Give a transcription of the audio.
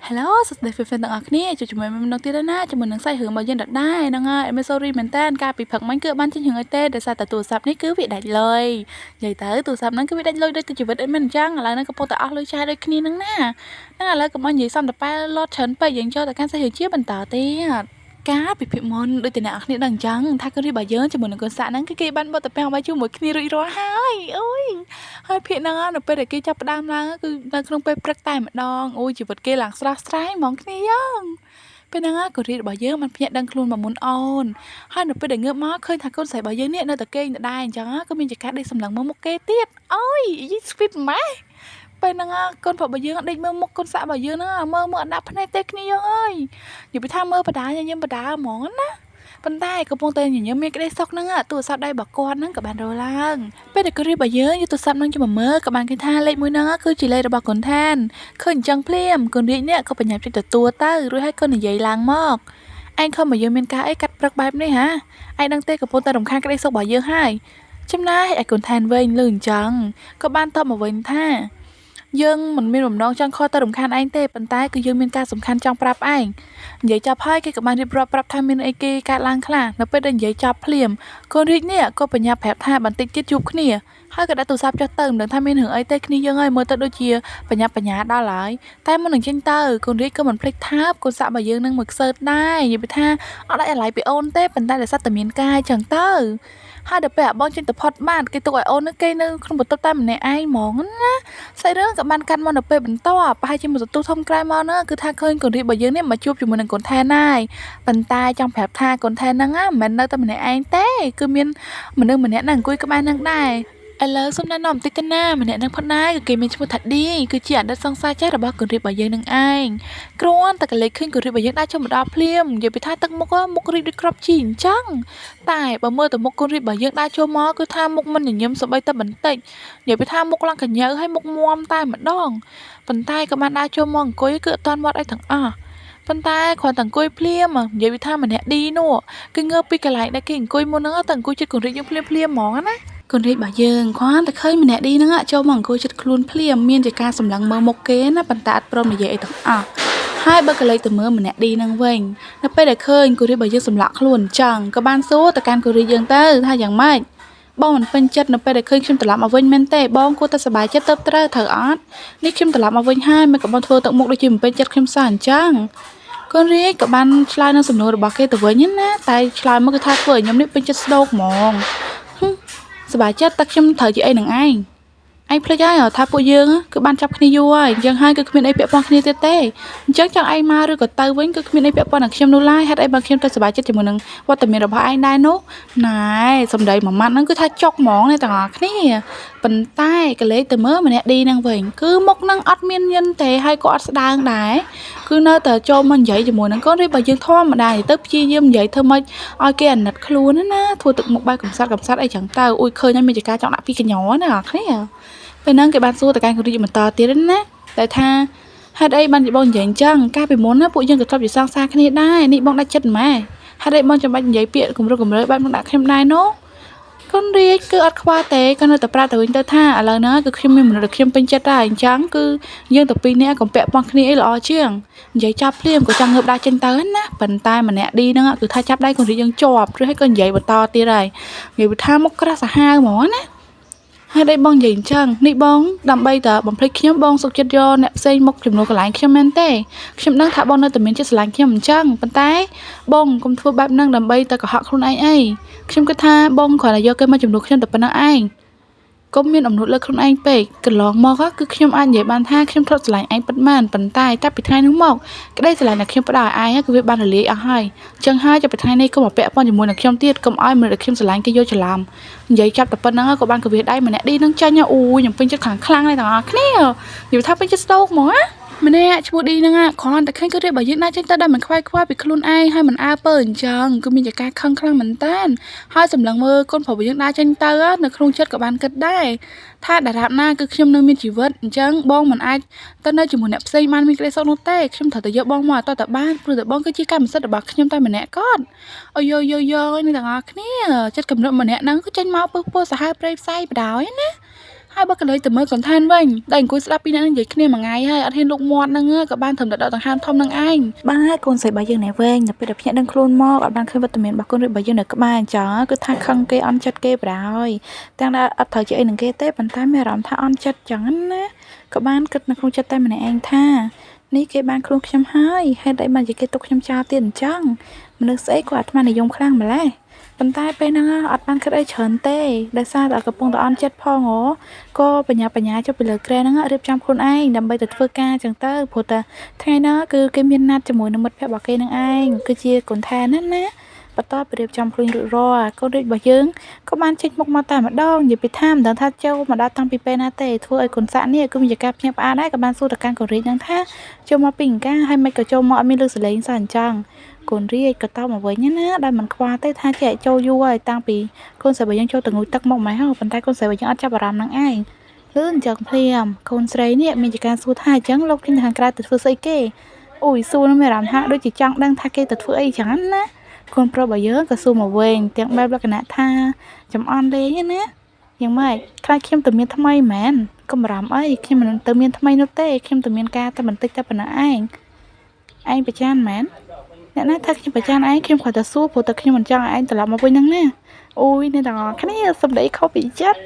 Hello សួស្តីហ្វេៗទាំងអស់គ្នាជួបជាមួយមិត្តទៀតហើយណាជាមួយនឹងសាច់រឿងរបស់យើងដដែលហ្នឹងហើយអេមីសូរីមែនតើកាលពីព្រឹកមិញគឺបានចេញរឿងអីទេដោយសារតែទូរស័ព្ទនេះគឺវាដាច់លុយនិយាយទៅទូរស័ព្ទហ្នឹងគឺវាដាច់លុយដូចជីវិតអីមែនអញ្ចឹងឥឡូវហ្នឹងកំពុងតែអស់លុយចាយដូចគ្នាហ្នឹងណាហ្នឹងឥឡូវកុំឲ្យនិយាយសំតប៉ែលត់ច្រើនពេកយើងចូលទៅកាន់សាច់រឿងជាបន្តទៀតកាលពីភិមុនដូចតែអ្នកនរគ្នាដឹងអញ្ចឹងថាកូនរីរបស់យើងជាមួយនឹងកូនសាក់ហ្នឹងគឺគេបានបត់ទៅពាំងបាយជាមួយគ្នារួចរាល់ហើយអូយហើយភាគហ្នឹងនៅពេលដែលគេចាប់ផ្ដើមឡើងគឺនៅក្នុងពេលព្រឹកតែម្ដងអូយជីវិតគេឡើងស្រស់ស្រាយហ្មងគ្នាយើងពេលហ្នឹងកូនរីរបស់យើងបានភ្ញាក់ដឹងខ្លួនមកមុនអូនហើយនៅពេលដែលងើបមកឃើញថាកូនស្រីរបស់យើងនេះនៅតែគេងដដែលអញ្ចឹងក៏មានចកាដេកសម្លឹងមើលមុខគេទៀតអូយយីស្វីតម៉ែពេលហ្នឹងកូនប្រុសរបស់យើងដេកមើលមុខកូនសាក់របស់យើងហ្នឹងមើលអត់ដាក់ភ្នែកទេគ្នាយើងអើយនិយាយថាមើលបដាញញឹមបដាហ្មងណាប៉ុន្តែកំពុងតែញញឹមមានក្តីសុខហ្នឹងទូរស័ព្ទដៃរបស់គាត់ហ្នឹងក៏បានរលឡើងពេលដែលគាត់រៀបរបស់យើងយកទូរស័ព្ទហ្នឹងមកមើលក៏បានឃើញថាលេខមួយហ្នឹងគឺជាលេខរបស់កូនថានឃើញអញ្ចឹងភ្លាមកូនរាជនេះក៏បញ្ញាប់ចុចទទួលទៅរួចហើយក៏និយាយឡើងមកឯងខំមកយើងមានការអីកាត់ព្រឹកបែបនេះហ៎ឯងដឹងទេកំពុងតែរំខានក្តីសុខរបស់យើងហើយចំណាយឯកូនថានវិញលឺអញ្ចឹងក៏បានតបមកវិញថាយើងមិនមានបំណងចង់ខកទៅរំខានឯងទេប៉ុន្តែគឺយើងមានការសំខាន់ចង់ប្រាប់ឯងនិយាយចាប់ហើយគេក៏បានរៀបរាប់ប្រាប់ថាមានអីគេកើតឡើងខ្លះនៅពេលដែលនិយាយចាប់ភ្លាមកូនរាជនេះក៏បញ្ញាប្រាប់ថាបន្តិចទៀតជួបគ្នាហើយក៏ដាក់ទូរស័ព្ទចុះទៅមិនដឹងថាមានរឿងអីទេគ្នាយើងហើយមើលទៅដូចជាបញ្ញាដល់ហើយតែមុននឹងចេញទៅកូនរាជក៏មិនភ្លេចថាកូនសាក់របស់យើងនឹងមកខ្សើតដែរនិយាយថាអត់ដាច់អាឡ័យពីអូនទេប៉ុន្តែដោយសារតែមានការអញ្ចឹងទៅហើយដល់ពេលអាបងចេញទៅផុតបាត់គេទុកឲ្យអូននឹងគេនៅក្នុងបន្ទប់តែម្នាក់ឯងហ្មងណាសាច់រឿងក៏បានកាត់មកនៅពេលបន្ទាប់ប្រហែលជាមួយសន្ទុះធំក្រោយមកហ្នឹងគឺថាឃើញកូនរីរបស់យើងនេះមកជួបជាមួយនឹងកូនថែនហើយប៉ុន្តែចង់ប្រាប់ថាកូនថែនហ្នឹងមិនមែននៅតែម្នាក់ឯងទេគឺមានមនុស្សម្នាក់ហ្នឹងអង្គុយក្បែរនឹងដែរឥឡូវសុំណែនាំបន្តិចទៅណាម្នាក់នឹងផុតដែរគឺគេមានឈ្មោះថាឌីគឺជាអតីតសង្សារចាស់របស់កូនរីរបស់យើងនឹងឯងគ្រាន់តែកលេចឃើញកូនរីរបស់យើងដើរចូលមកដល់ភ្លាមនិយាយពីថាទឹកមុខមុខរីកដូចគ្រាប់ជីអញ្ចឹងតែបើមើលទៅមុខកូនរីរបស់យើងដើរចូលមកគឺថាមុខមិនញញឹមសូម្បីតែបន្តិចនិយាយពីថាមុខឡើងកញើហើយមុខមាំតែម្ដងប៉ុន្តែក៏បានដើរចូលមកអង្គុយគឺអត់ទាន់មាត់អីទាំងអស់ប៉ុន្តែគ្រាន់តែអង្គុយភ្លាមនិយាយថាម្នាក់ឌីនោះគឺងើបពីកន្លែងដែលគេអង្គុយមុនហ្នឹងតែអង្គុយជិតកូនរីយើងភ្លាមហ្មងណាកូនរាជរបស់យើងគ្រាន់តែឃើញម្នាក់ឌីហ្នឹងចូលមកអង្គុយជិតខ្លួនភ្លាមមានជាការសម្លឹងមើលមុខគេណាប៉ុន្តែអត់ព្រមនិយាយអីទាំងអស់ហើយបើក៏លេចទៅមើលម្នាក់ឌីហ្នឹងវិញនៅពេលដែលឃើញកូនរាជរបស់យើងសម្លាក់ខ្លួនអញ្ចឹងក៏បានសួរទៅកាន់កូនរាជយើងទៅថាយ៉ាងម៉េចបងមិនពេញចិត្តនៅពេលដែលឃើញខ្ញុំត្រឡប់មកវិញមែនទេបងគួរតែសប្បាយចិត្តទៅត្រូវអត់នេះខ្ញុំត្រឡប់មកវិញហើយមិនក៏បងធ្វើទឹកមុខដូចជាមិនពេញចិត្តខ្ញុំសោះអញ្ចឹងកូនរាជក៏បានឆ្លើយនឹងសំណួររបស់គេទៅវិញណាតែឆ្លើយមកគឺថាធ្វើឲ្យខ្ញុំនេះពេញចិត្តស្ដោកហ្មងសប្បាយចិត្តតែខ្ញុំត្រូវជាអីនឹងឯងភ្លេចហើយថាពួកយើងគឺបានចាប់គ្នាយូរហើយអញ្ចឹងហើយគឺគ្មានអីពាក់ព័ន្ធគ្នាទៀតទេអញ្ចឹងចង់ឯងមកឬក៏ទៅវិញគឺគ្មានអីពាក់ព័ន្ធនឹងខ្ញុំនោះឡើយហេតុអីបើខ្ញុំទៅសប្បាយចិត្តជាមួយនឹងវត្តមានរបស់ឯងដែរនោះណែសំដីមួយម៉ាត់ហ្នឹងគឺថាចុកហ្មងអ្នកទាំងអស់គ្នាប៉ុន្តែកលេចទៅមើលម្នាក់ឌីហ្នឹងវិញគឺមុខហ្នឹងអត់មានញិនទេហើយក៏អត់ស្ដាងដែរគឺនៅតែចូលមកនិយាយជាមួយនឹងកូនរីបើយើងធម្មតាទៅព្យាយាមនិយាយធ្វើម៉េចឲ្យគេអាណិតខ្លួនណាធ្វើទឹកមុខបែបកំសត់អីចឹងទៅអ៊ុយឃើញហើយមានចការចង់ដាក់ពីកញ្ញោណាអ្នកគ្នាពេលហ្នឹងគេបានសួរទៅកាន់កូនរីបន្តទៀតណាតែថាហេតុអីបានជាបងនិយាយអញ្ចឹងកាលពីមុនណាពួកយើងក៏ធ្លាប់ជាសង្សារគ្នាដែរនេះបងដាច់ចិត្តម៉ែហេតុអីបងចាំបាច់និយាយពាក្យគំរោះគំរើបែបមកដាក់ខ្ញុំដែរនោះកូនរាជគឺអត់ខ្វល់ទេក៏នៅតែប្រាប់ទៅវិញទៅថាឥឡូវហ្នឹងគឺខ្ញុំមានមនុស្សដែលខ្ញុំពេញចិត្តដែរអញ្ចឹងគឺយើងទៅពីរនាក់កុំពាក់ព័ន្ធគ្នាអីល្អជាងនិយាយចាប់ភ្លាមក៏ចង់ងើបដើរចេញទៅណាប៉ុន្តែម្នាក់ឌីហ្នឹងគឺថាចាប់ដៃកូនរាជយើងជាប់ឬហើយក៏និយាយបន្តទៀតហើយនិយាយថាមុខក្រាស់សាហាវហ្មងណាហើយដៃបងនិយាយអញ្ចឹងនេះបងដើម្បីតើបំភ្លេចខ្ញុំបងសុខចិត្តយកអ្នកផ្សេងមកជំនួសកន្លែងខ្ញុំមែនទេខ្ញុំដឹងថាបងនៅតែមានចិត្តស្រឡាញ់ខ្ញុំអញ្ចឹងប៉ុន្តែបងកុំធ្វើបែបហ្នឹងដើម្បីតែកុហកខ្លួនឯងអីខ្ញុំគិតថាបងគ្រាន់តែយកគេមកជំនួសខ្ញុំតែប៉ុណ្្នឹងឯងកុំមានអំណួតលើខ្លួនឯងពេកកន្លងមកគឺខ្ញុំអាចនិយាយបានថាខ្ញុំធ្លាប់ស្រឡាញ់ឯងពិតមែនប៉ុន្តែតែពីថ្ងៃនោះមកក្តីស្រឡាញ់ដែលខ្ញុំផ្ដល់ឲ្យឯងគឺវាបានរលាយអស់ហើយអញ្ចឹងហើយចាប់ពីថ្ងៃនេះកុំមកពាក់ព័ន្ធជាមួយនឹងខ្ញុំទៀតកុំឲ្យមនុស្សដែលខ្ញុំស្រឡាញ់គេយកច្រឡំនិយាយចាប់តែប៉ុណ្្នឹងក៏បានកវាដៃម្នាក់ឌីនឹងចាញ់អូយខ្ញុំពេញចិត្តខ្លាំងៗទាំងអស់គ្នានិយាយថាពេញចិត្តស្ដោកហ្មងណាម្នាក់ឈ្មោះឌីហ្នឹងគ្រាន់តែឃើញក៏រៀបបើយើងដាក់ចេញទៅដល់មិនខ្វាយខ្វល់ពីខ្លួនឯងហើយមិនអើពើអញ្ចឹងគឺមានចការខឹងខ្លាំងមែនតើហើយសម្លឹងមើលកូនប្រុសយើងដាក់ចេញទៅនៅក្នុងចិត្តក៏បានគិតដែរថាតារាបណាគឺខ្ញុំនៅមានជីវិតអញ្ចឹងបងមិនអាចទៅនៅជាមួយអ្នកផ្សេងបានមានក្តីសុខនោះទេខ្ញុំត្រូវតែយកបងមកតើបានព្រោះតែបងគឺជាកម្មសិទ្ធិរបស់ខ្ញុំតែម្នាក់គាត់អូយនេះទាំងអស់គ្នាចិត្តកំណត់ម្នាក់ហ្នឹងគឺចេញមកពឹសពោះសាហាវព្រៃផ្សៃបដ ாய் ណាហ ហើយបើក៏លើទៅមើល content វិញតែអង្គុយស្ដាប់ពីអ្នកនឹងនិយាយគ្នាមួយថ្ងៃហើយអត់ហ៊ានលុកមាត់ហ្នឹងក៏បានត្រឹមតែដកដង្ហើមធំនឹងឯងបាទកូនស្រីរបស់យើងនេះវិញទៅពេលដែលភ្ញាក់ដឹងខ្លួនមកអត់បានឃើញវត្តមានរបស់កូនរបស់យើងនៅក្បែរអញ្ចឹងគឺថាខឹងគេអន់ចិត្តគេបណ្ដោយទាំងដែលអត់ត្រូវជាអីនឹងគេទេប៉ុន្តែមានអារម្មណ៍ថាអន់ចិត្តចឹងណាក៏បានគិតនៅក្នុងចិត្តតែម្នាក់ឯងថានេះគេបានខ្លួនខ្ញុំហើយហេតុអីបានជាគេទុកខ្ញុំចោលទៀតអញ្ចឹងមនុស្សស្អីក៏អាត្មានិយមខ្លាំងម្ល៉េះប៉ុន្តែពេលហ្នឹងអត់បានគិតអីច្រើនទេដោយសារតែកំពុងតែអន់ចិត្តផងហ៎ក៏បញ្ញាចុះពីលើក្រែហ្នឹងរៀបចំខ្លួនឯងដើម្បីទៅធ្វើការចឹងទៅព្រោះតែថ្ងៃហ្នឹងគឺគេមានណាត់ជាមួយនឹងមិត្តភក្តិរបស់គេនឹងឯងគឺជាកូនថែណាបន្ទាប់ពីរៀបចំខ្លួនរួចរាល់កូនរាជរបស់យើងក៏បានចេញមុខមកតែម្ដងនិយាយពីថាមិនដឹងថាចូលមកដល់តាំងពីពេលណាទេធ្វើឲ្យកូនសាក់នេះគឺមានការភ្ញាក់ផ្អើលដែរក៏បានសួរទៅកាន់កូនរាជហ្នឹងថាចូលមកពីអង្ការហើយមិនក៏ចូលមកអត់មានលើសលេងសោះអញ្ចឹងកូនរាជក៏តបមកវិញណាដែលមិនខ្វល់ទេថាចេះចូលយូរហើយតាំងពីកូនស្រីរបស់យើងចូលទៅងូតទឹកមកម៉េះប៉ុន្តែកូនស្រីរបស់យើងអត់ចាប់អារម្មណ៍ហ្នឹងឯងលឿនចឹងភ្លាមកូនស្រីនេះមានជាការសួរថាអញ្ចឹងលោកចេញទៅខាងក្រៅទៅធ្វើស្អីគេអូយសួរនឹងមានអារម្មណ៍ថាដូចជាចង់ដឹងថាគេទៅធ្វើអីចឹងណាកូនប្រុសរបស់យើងក៏សួរមកវិញទាំងបែបលក្ខណៈថាចំអន់លេងណាយ៉ាងម៉េចខ្លាចខ្ញុំទៅមានថ្មីមែនកុំបារម្ភអីខ្ញុំមិនទៅមានថ្មីនោះទេខ្ញុំទៅមានការតែបន្តិចតែប៉ុណ្ណឹងឯងប្រច័ណ្ឌមែនអ្នកណាថាខ្ញុំប្រច័ណ្ឌឯងខ្ញុំគាត់តែសួរព្រោះតែខ្ញុំមិនចង់ឲ្យឯងត្រឡប់មកវិញហ្នឹងណាអូយអ្នកទាំងអស់គ្នាសម្ដីខុសពីចិត្ត